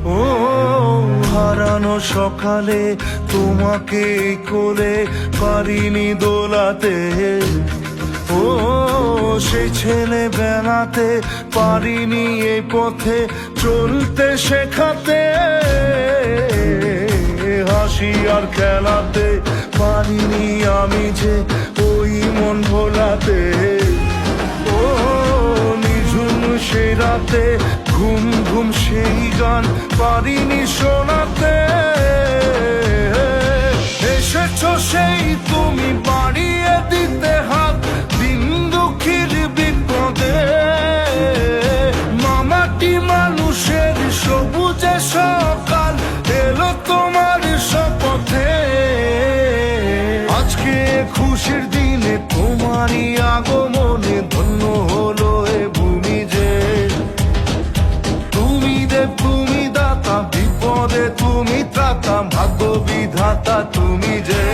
ও হারানো সকালে তোমাকে কোলে পারিনি দোলাতে, ও সেই ছেলে বেলাতে পারিনি এই পথে চলতে শেখাতে, হাসি আর খেলাতে পারিনি আমি যে ওই মন ভোলাতে, ও নিঝুম সেই রাতে ঘুম ঘুম সেই গান পারিনি শোনাতে, এসেছো সেই তুমি বাড়িয়ে দিতে হাত দিন দুঃখীর বিপদে, মামাটি মানুষের সবুজে সকাল এলো তোমার শপথে, আজকে খুশির দিনে তোমারই আগমনে ধন্য হলো এ ভূমি যে, তুমি দেব তুমি দাতা বিপদে তুমি ত্রাতা ভাগ্য বিধাতা তুমি যে।